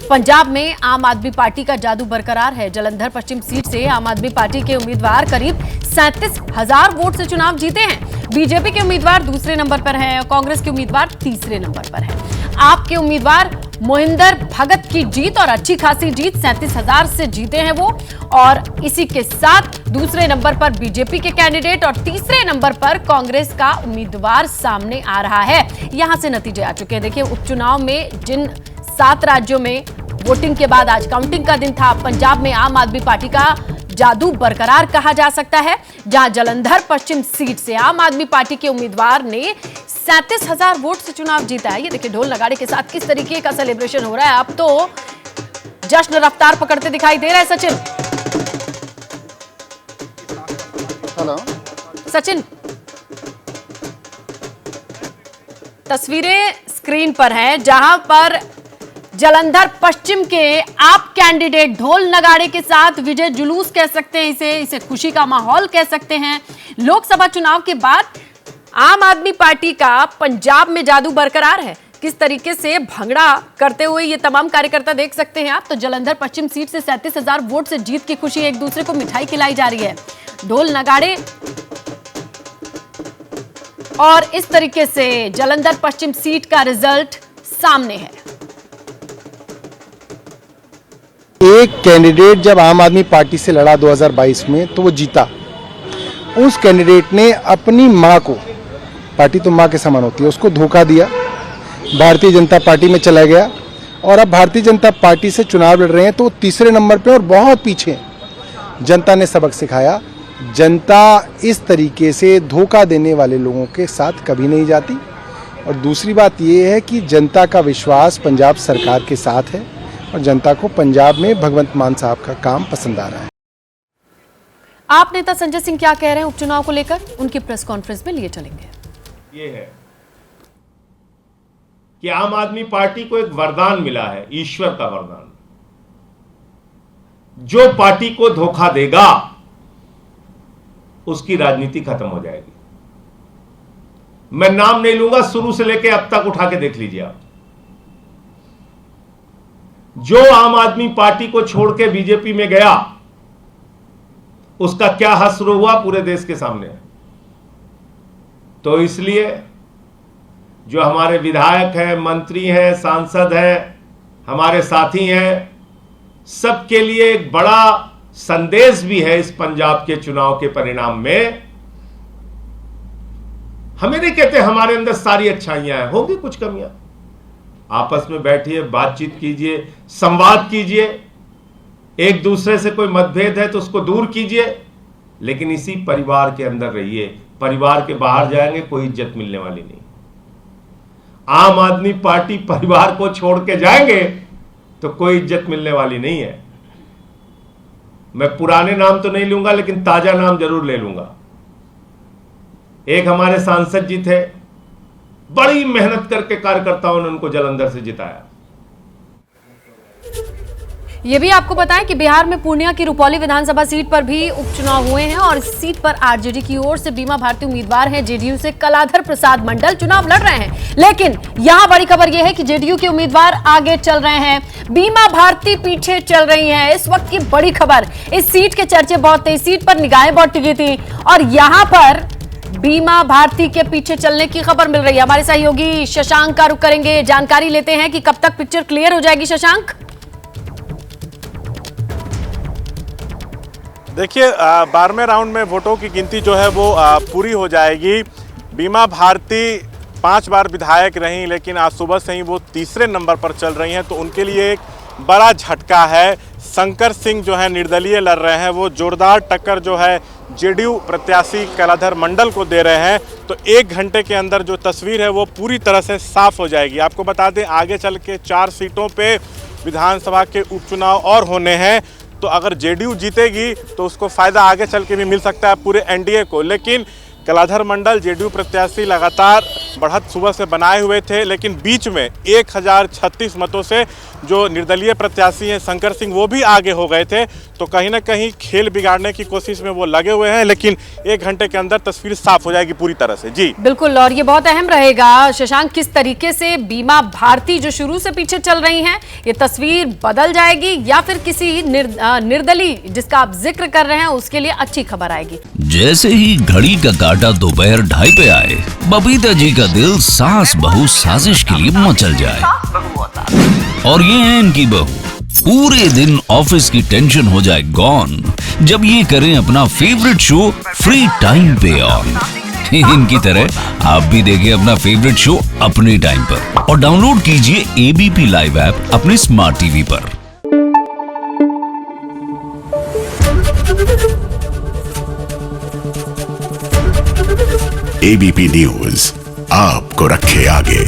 पंजाब में आम आदमी पार्टी का जादू बरकरार है। जालंधर पश्चिम सीट से आम आदमी पार्टी के उम्मीदवार करीब 37,000 वोट से चुनाव जीते हैं। बीजेपी के उम्मीदवार दूसरे नंबर पर हैं और कांग्रेस के उम्मीदवार तीसरे नंबर पर हैं। आप के उम्मीदवार मोहिंदर भगत की जीत और अच्छी खासी जीत 37,000 से जीते हैं वो, और इसी के साथ दूसरे नंबर पर बीजेपी के कैंडिडेट और तीसरे नंबर पर कांग्रेस का उम्मीदवार सामने आ रहा है। यहां से नतीजे आ चुके हैं। देखिए, उपचुनाव में जिन 7 राज्यों में वोटिंग के बाद आज काउंटिंग का दिन था, पंजाब में आम आदमी पार्टी का जादू बरकरार कहा जा सकता है, जहां जालंधर पश्चिम सीट से आम आदमी पार्टी के उम्मीदवार ने 37,000 वोट से चुनाव जीता है। ये देखिए, ढोल नगाड़े के साथ किस तरीके का सेलिब्रेशन हो रहा है। अब तो जश्न रफ्तार पकड़ते दिखाई दे रहा है। सचिन, हेलो सचिन, तस्वीरें स्क्रीन पर हैं जहां पर जालंधर पश्चिम के आप कैंडिडेट ढोल नगाड़े के साथ विजय जुलूस कह सकते हैं, इसे खुशी का माहौल कह सकते हैं। लोकसभा चुनाव के बाद आम आदमी पार्टी का पंजाब में जादू बरकरार है। किस तरीके से भंगड़ा करते हुए ये तमाम कार्यकर्ता देख सकते हैं आप। तो जालंधर पश्चिम सीट से 37,000 वोट से जीत की खुशी, एक दूसरे को मिठाई खिलाई जा रही है, ढोल नगाड़े, और इस तरीके से जालंधर पश्चिम सीट का रिजल्ट सामने है। एक कैंडिडेट जब आम आदमी पार्टी से लड़ा 2022 में तो वो जीता। उस कैंडिडेट ने अपनी मां को, पार्टी तो मां के समान होती है, उसको धोखा दिया, भारतीय जनता पार्टी में चला गया और अब भारतीय जनता पार्टी से चुनाव लड़ रहे हैं तो तीसरे नंबर पे और बहुत पीछे हैं। जनता ने सबक सिखाया। जनता इस तरीके से धोखा देने वाले लोगों के साथ कभी नहीं जाती। और दूसरी बात यह है कि जनता का विश्वास पंजाब सरकार के साथ है और जनता को पंजाब में भगवंत मान साहब का काम पसंद आ रहा है। आप नेता संजय सिंह क्या कह रहे हैं उपचुनाव को लेकर, उनकी प्रेस कॉन्फ्रेंस में लिए चलेंगे। ये है कि आम आदमी पार्टी को एक वरदान मिला है, ईश्वर का वरदान। जो पार्टी को धोखा देगा उसकी राजनीति खत्म हो जाएगी। मैं नाम नहीं लूंगा, शुरू से लेकर अब तक उठा के देख लीजिए आप। जो आम आदमी पार्टी को छोड़ के बीजेपी में गया उसका क्या हश्र हुआ पूरे देश के सामने। तो इसलिए जो हमारे विधायक हैं, मंत्री हैं, सांसद हैं, हमारे साथी हैं, सबके लिए एक बड़ा संदेश भी है इस पंजाब के चुनाव के परिणाम में। हमें नहीं कहते हमारे अंदर सारी अच्छाइयां हैं, होगी कुछ कमियां। आपस में बैठिए, बातचीत कीजिए, संवाद कीजिए, एक दूसरे से कोई मतभेद है तो उसको दूर कीजिए, लेकिन इसी परिवार के अंदर रहिए। परिवार के बाहर जाएंगे कोई इज्जत मिलने वाली नहीं। आम आदमी पार्टी परिवार को छोड़ के जाएंगे तो कोई इज्जत मिलने वाली नहीं है। मैं पुराने नाम तो नहीं लूंगा लेकिन ताजा नाम जरूर ले लूंगा। एक हमारे सांसद जी थे, बड़ी मेहनत करके कार्यकर्ताओं ने उनको जालंधर से जिताया। ये भी आपको बताएं कि बिहार में पूर्णिया की रुपौली विधानसभा सीट पर भी उपचुनाव हुए हैं और इस सीट पर आरजेडी की ओर से बीमा भारती उम्मीदवार हैं। जेडीयू से कलाधर प्रसाद मंडल चुनाव लड़ रहे हैं, लेकिन यहां बड़ी खबर यह है कि जेडीयू के उम्मीदवार आगे चल रहे हैं, बीमा भारती पीछे चल रही है। इस वक्त की बड़ी खबर, इस सीट के चर्चे बहुत थे, इस सीट पर निगाहें बहुत टिकी थी और यहां पर बीमा भारती के पीछे चलने की खबर मिल रही है। हमारे सहयोगी शशांक का रुख करेंगे, जानकारी लेते हैं कि कब तक पिक्चर क्लियर हो जाएगी। शशांक, देखिए, 12वें राउंड में वोटों की गिनती जो है वो पूरी हो जाएगी। बीमा भारती 5 बार विधायक रहीं, लेकिन आज सुबह से ही वो तीसरे नंबर पर चल रही हैं, तो उनके लिए एक बड़ा झटका है। शंकर सिंह जो है निर्दलीय लड़ रहे हैं, वो जोरदार टक्कर जो है जेडीयू प्रत्याशी कलाधर मंडल को दे रहे हैं। तो 1 घंटे के अंदर जो तस्वीर है वो पूरी तरह से साफ हो जाएगी। आपको बता दें, आगे चल के 4 सीटों पे विधानसभा के उपचुनाव और होने हैं, तो अगर जेडीयू जीतेगी तो उसको फ़ायदा आगे चल के भी मिल सकता है पूरे एनडीए को। लेकिन कलाधर मंडल जेडीयू प्रत्याशी लगातार बढ़त सुबह से बनाए हुए थे, लेकिन बीच में 1036 मतों से जो निर्दलीय प्रत्याशी हैं शंकर सिंह वो भी आगे हो गए थे। तो कहीं ना कहीं खेल बिगाड़ने की कोशिश में वो लगे हुए हैं, लेकिन 1 घंटे के अंदर तस्वीर साफ हो जाएगी पूरी तरह से। जी बिल्कुल, और ये बहुत अहम रहेगा शशांक, किस तरीके से बीमा भारती जो शुरू से पीछे चल रही हैं, ये तस्वीर बदल जाएगी या फिर किसी निर्दलीय जिसका आप जिक्र कर रहे हैं उसके लिए अच्छी खबर आएगी। जैसे ही घड़ी का काटा दोपहर 2:30 पे आए, बबीता जी का दिल सास बहू साजिश के लिए मचल जाए। और ये है इनकी बहू, पूरे दिन ऑफिस की टेंशन हो जाए गॉन जब ये करें अपना फेवरेट शो फ्री टाइम पे ऑन। इनकी तरह आप भी देखिए अपना फेवरेट शो अपने टाइम पर और डाउनलोड कीजिए एबीपी लाइव ऐप अपने स्मार्ट टीवी पर। एबीपी न्यूज आपको रखे आगे।